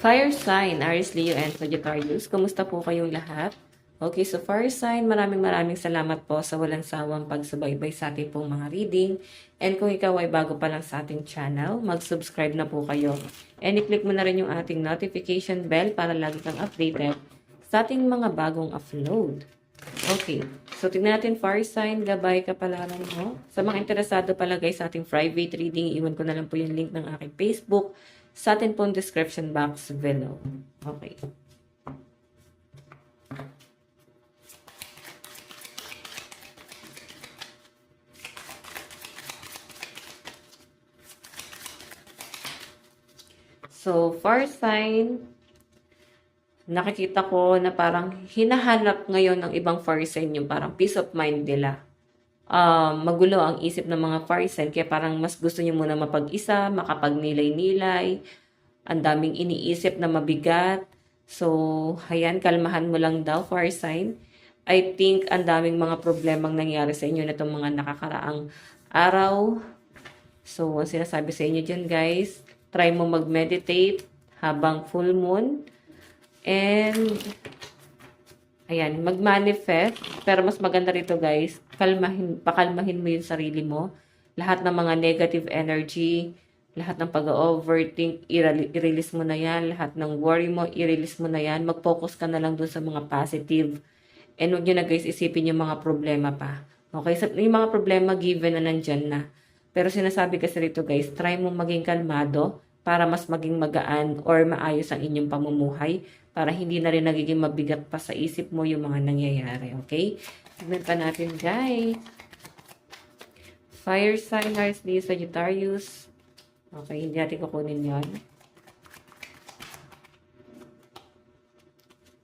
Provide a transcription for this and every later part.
Fire sign, Aries, Leo, and Sagittarius. Kumusta po kayong lahat? Okay, so fire sign, maraming salamat po sa walang sawang pagsubaybay sa ating pong mga reading. And kung ikaw ay bago pa lang sa ating channel, mag-subscribe na po kayo. And i-click mo na rin yung ating notification bell para lagi kang updated sa ating mga bagong upload. Okay, so tingnan natin fire sign, gabay kapalaran mo. Sa mga interesado pala guys sa ating private reading, iwan ko na lang po yung link ng aking Facebook sa atin pong description box below. Okay. So, fire sign, nakikita ko na parang hinahanap ngayon ng ibang fire sign yung parang peace of mind nila. Magulo ang isip ng mga fire sign, kaya parang mas gusto nyo muna mapag-isa, makapagnilay-nilay, ang daming iniisip na mabigat. So, ayan, kalmahan mo lang daw, fire sign. I think ang daming mga problemang nangyari sa inyo na itong mga nakakaraang araw. So, ang sinasabi sa inyo dyan, guys, try mo mag-meditate habang full moon. And, ayan, mag-manifest. Pero mas maganda rito, guys, pakalmahin mo yung sarili mo. Lahat ng mga negative energy, lahat ng pag-overthink, i-release mo na yan. Lahat ng worry mo, i-release mo na yan. Mag-focus ka na lang dun sa mga positive. And huwag nyo na, guys, isipin yung mga problema pa. Okay? So, yung mga problema, given na nandyan na. Pero sinasabi kasi rito, guys, try mo maging kalmado para mas maging magaan or maayos ang inyong pamumuhay para hindi na rin nagiging mabigat pa sa isip mo yung mga nangyayari. Okay? Tignan pa natin, guys. Fire sign, Aries, Leo, Sagittarius. Okay, hindi natin kukunin yon.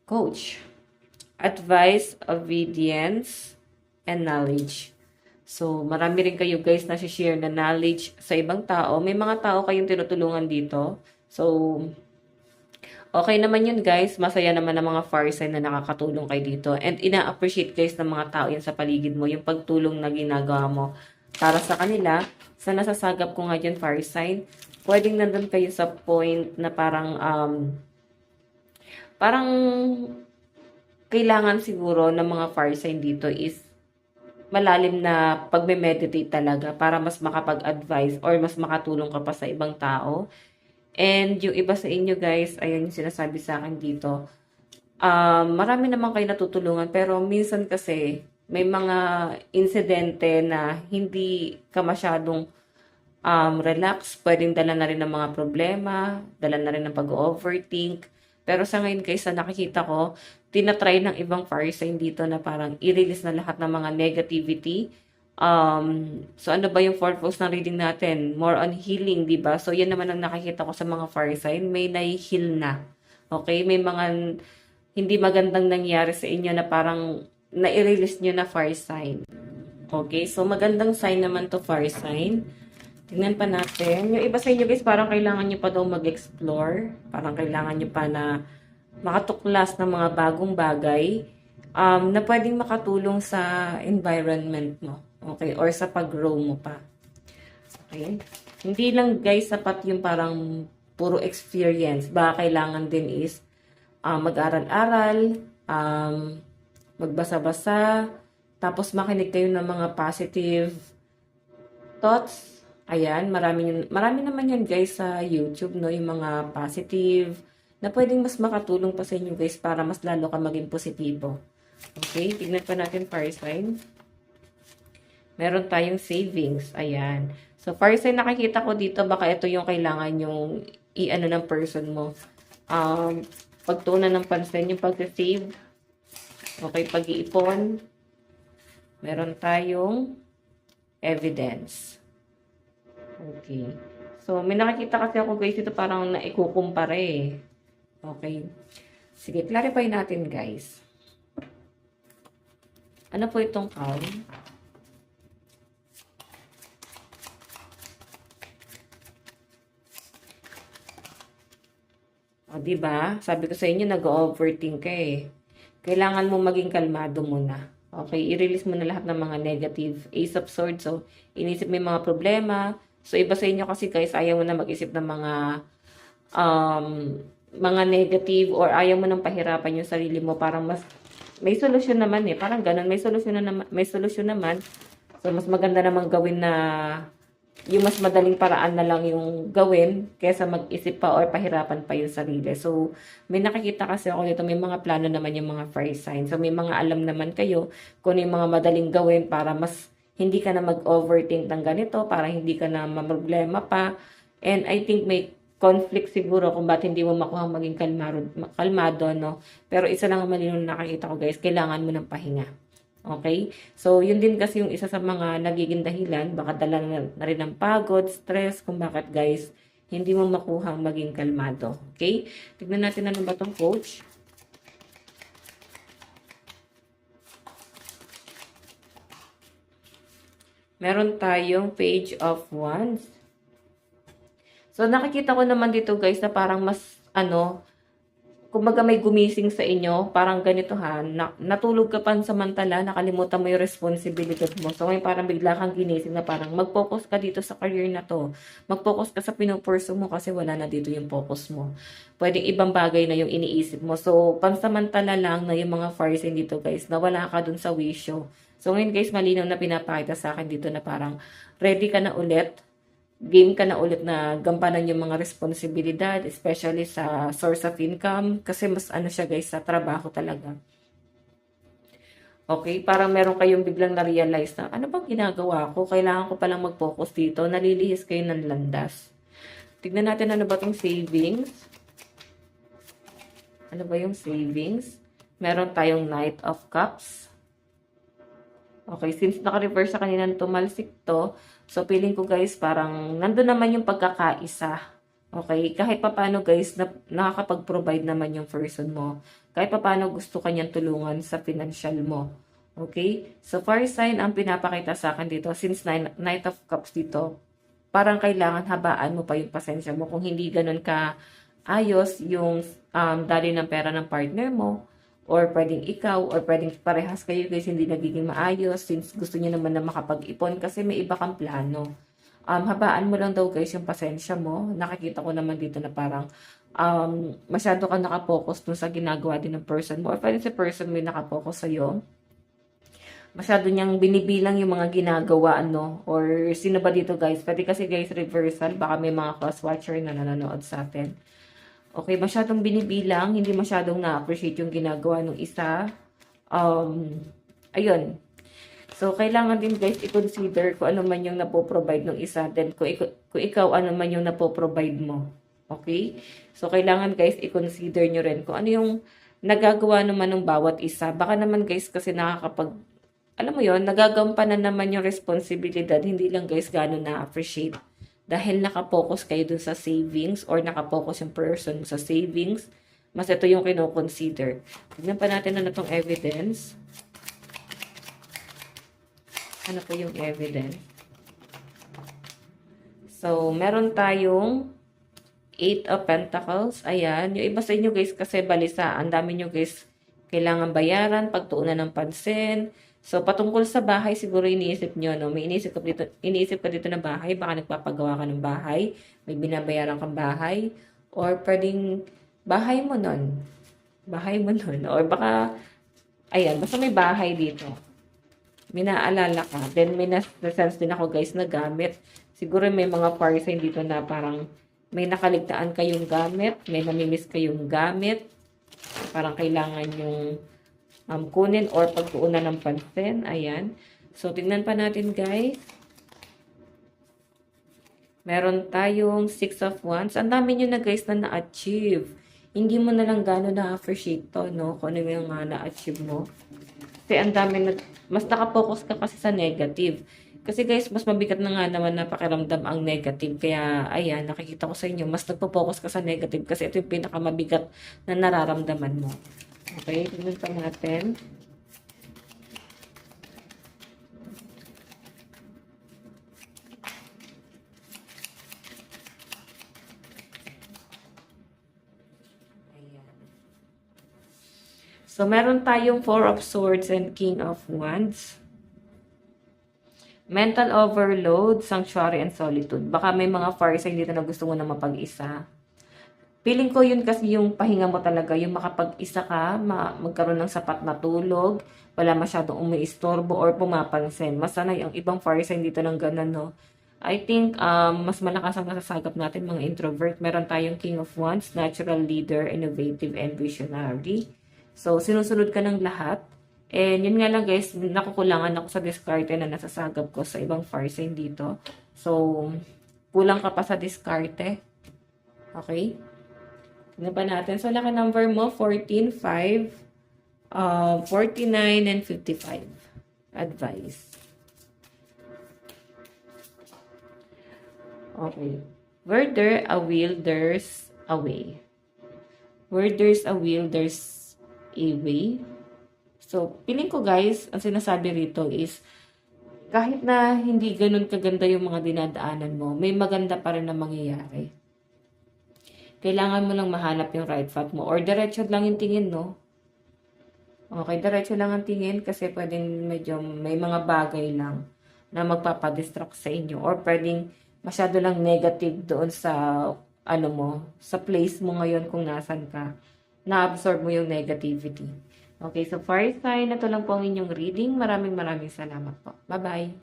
Coach. Advice, obedience, and knowledge. So, marami rin kayo guys na share na knowledge sa ibang tao. May mga tao kayong tinutulungan dito. So, okay naman yun guys. Masaya naman ang mga fire sign na nakakatulong kayo dito. And ina-appreciate guys ng mga tao yan sa paligid mo. Yung pagtulong na ginagawa mo para sa kanila. Sa nasasagap ko nga dyan fire sign, pwedeng nandun kayo sa point na parang kailangan siguro ng mga fire sign dito is malalim na pagme-meditate talaga para mas makapag-advise or mas makatulong ka pa sa ibang tao. And yung iba sa inyo guys, ayun yung sinasabi sa akin dito. Marami naman kayo natutulungan pero minsan kasi may mga insidente na hindi ka masyadong relax. Pwedeng dala na rin ng mga problema, dala na rin ng pag-overthink. Pero sa ngayon guys, na nakikita ko, tinatry ng ibang fire sign dito na parang i-release na lahat ng mga negativity. So ano ba yung purpose ng reading natin? More on healing, di ba? So yan naman ang nakikita ko sa mga fire sign, may nai-heal na. Okay? May mga hindi magandang nangyari sa inyo na parang na-release nyo na fire sign. Okay? So magandang sign naman to fire sign. Tingnan pa natin. Yung iba sa inyo guys, parang kailangan nyo pa daw mag-explore. Parang kailangan nyo pa na makatuklas ng mga bagong bagay na pwedeng makatulong sa environment mo. Okay? Or sa pag-grow mo pa. Okay? Hindi lang guys, sapat yung parang puro experience. Baka kailangan din is mag-aral-aral, magbasa-basa, tapos makinig kayo ng mga positive thoughts. Ayan, marami naman yan guys sa YouTube, no? Yung mga positive na pwedeng mas makatulong pa sa inyo guys para mas lalo ka maging positibo. Okay, tignan pa natin fire sign. Meron tayong savings. Ayan. So, fire sign nakikita ko dito, baka ito yung kailangan yung i-ano ng person mo. Pagtuunan ng pansin, yung pag-save. Okay, pag-iipon. Meron tayong evidence. Okay. So, may nakikita kasi ako guys, ito parang naikukumpara eh. Okay. Sige, clarify natin guys. Ano po itong calm? O, diba? Sabi ko sa inyo, nag-overthink ka eh. Kailangan mo maging kalmado muna. Okay, i-release mo na lahat ng mga negative. Ace of Swords. So, inisip mo yung mga problema. So, iba sa inyo kasi guys, ayaw mo na mag-isip ng mga mga negative or ayaw mo nang pahirapan yung sarili mo, parang mas may solusyon naman eh. Parang ganun, may solusyon na naman, may solusyon naman. So, mas maganda namang gawin na yung mas madaling paraan na lang yung gawin kaysa mag-isip pa or pahirapan pa yung sarili. So, may nakikita kasi ako dito, may mga plano naman yung mga fire sign. So, may mga alam naman kayo kung ano yung mga madaling gawin para mas hindi ka na mag-overthink ng ganito, para hindi ka na mamroblema pa. And I think may conflict siguro kung ba't hindi mo makuha maging kalmado, no? Pero isa lang ang malinaw na nakakita ko, guys, kailangan mo ng pahinga. Okay? So, yun din kasi yung isa sa mga nagiging dahilan, baka dala na rin ng pagod, stress, kung bakit, guys, hindi mo makuha maging kalmado. Okay? Tignan natin ano ba tong coach. Meron tayong Page of Wands. So, nakikita ko naman dito, guys, na parang mas, kumbaga may gumising sa inyo, parang ganito ha, natulog ka pansamantala, nakalimutan mo yung responsibilidad mo. So ngayon parang bigla kang ginising na parang mag-focus ka dito sa career na to. Mag-focus ka sa pinupurso mo kasi wala na dito yung focus mo. Pwedeng ibang bagay na yung iniisip mo. So pansamantala lang na yung mga fire sign dito, guys, na wala ka dun sa wisyo. So ngayon, guys, malinaw na pinapakita sa akin dito na parang ready ka na ulit, game ka na ulit na gampanan yung mga responsibilidad, especially sa source of income, kasi mas siya, guys, sa trabaho talaga. Okay, parang meron kayong biglang na-realize na, ano bang ginagawa ko? Kailangan ko palang mag-focus dito. Nalilihis kayo ng landas. Tignan natin ano ba tong savings. Ano ba yung savings? Meron tayong Knight of Cups. Okay, since naka-reverse sa kanina tumalsik to, so feeling ko, guys, parang nandun naman yung pagkakaisa. Okay, kahit papano, guys, nakakapag-provide naman yung person mo. Kahit papano gusto kanyang tulungan sa financial mo. Okay, so fire sign ang pinapakita sa akin dito, since Knight of Cups dito, parang kailangan habaan mo pa yung pasensya mo kung hindi ganun ka ayos yung dali ng pera ng partner mo. Or pwedeng ikaw, or pwedeng parehas kayo, guys, hindi nagiging maayos since gusto niya naman na makapag-ipon kasi may iba kang plano. Habaan mo lang daw, guys, yung pasensya mo. Nakikita ko naman dito na parang masyado ka nakapokus dun sa ginagawa din ng person mo. Or pwedeng si person mo yung nakapokus sa'yo. Masyado niyang binibilang yung mga ginagawa, or sino ba dito, guys? Pwede kasi, guys, reversal. Baka may mga cross-watcher na nanonood sa atin. Okay, masyadong binibilang, hindi masyadong na-appreciate yung ginagawa ng isa. Ayun. So, kailangan din, guys, i-consider kung ano man yung napoprovide ng isa. Then, kung ikaw, ano man yung napoprovide mo. Okay? So, kailangan, guys, i-consider nyo rin kung ano yung nagagawa naman ng bawat isa. Baka naman, guys, kasi alam mo yon, nagagampanan naman yung responsibilidad. Hindi lang, guys, gano'n na-appreciate. Dahil nakapokus kayo dun sa savings or nakapokus yung person sa savings, mas ito yung kino-consider. Tignan pa natin ano itong evidence. Ano po yung evidence? So, meron tayong 8 of Pentacles. Ayan. Yung iba sa inyo, guys, kasi balisa. Ang dami nyo, guys, kailangan bayaran, pagtuunan ng pansin. So, patungkol sa bahay, siguro iniisip nyo, no? May iniisip ka dito na bahay, baka nagpapagawa ka ng bahay, may binabayaran kang bahay, or pwedeng bahay mo nun. Bahay mo nun. Or baka, ayan, basta may bahay dito. May naalala ka. Then, may na-sense din ako, guys, na gamit. Siguro may mga fire sign dito na parang may nakaligtaan kayong gamit, may namimiss kayong gamit, parang kailangan yung kunin or pagtuunan ng pansin. Ayan. So, tingnan pa natin, guys. Meron tayong 6 of Wands. Ang dami nyo na, guys, na na-achieve. Hindi mo na lang gano'n na-appreciate to, no? Kung ano yung na-achieve mo. Kasi ang dami mas nakapokus ka kasi sa negative. Kasi, guys, mas mabigat na nga naman na pakiramdam ang negative. Kaya, ayan, nakikita ko sa inyo, mas nagpo-focus ka sa negative kasi ito yung pinakamabigat na nararamdaman mo. Okay, tignan pa natin. Ayan. So, meron tayong 4 of Swords and King of Wands. Mental overload, sanctuary, and solitude. Baka may mga fire sign dito na gusto mo na mapag-isa. Feeling ko yun kasi yung pahinga mo talaga, yung makapag-isa ka, magkaroon ng sapat na tulog, wala masyadong umiistorbo or pumapansin. Mas sanay ang ibang fire sign dito ng ganun, no? I think mas malakas ang nasasagap natin mga introvert. Meron tayong King of Wands, natural leader, innovative, and visionary. So, sinusunod ka ng lahat. And yun nga lang guys, nakukulangan ako sa diskarte na nasasagap ko sa ibang fire sign dito. So, kulang ka pa sa diskarte. Okay? Tignan pa natin. So, laki number mo, 14, 5, 49, and 55. Advice. Okay. Where there a will, there's a way. Where there's a will, there's a way. So, feeling ko guys, ang sinasabi rito is, kahit na hindi ganun kaganda yung mga dinadaanan mo, may maganda pa rin na mangyayari. Kailangan mo lang mahanap yung right path mo. Or diretso lang yung tingin, no? Okay, diretso lang ang tingin kasi pwedeng medyo may mga bagay lang na magpapadistract sa inyo. Or pwedeng masyado lang negative doon sa, ano mo, sa place mo ngayon kung nasan ka. Na-absorb mo yung negativity. Okay, so fire sign, ito lang po ang inyong reading. Maraming salamat po. Bye-bye!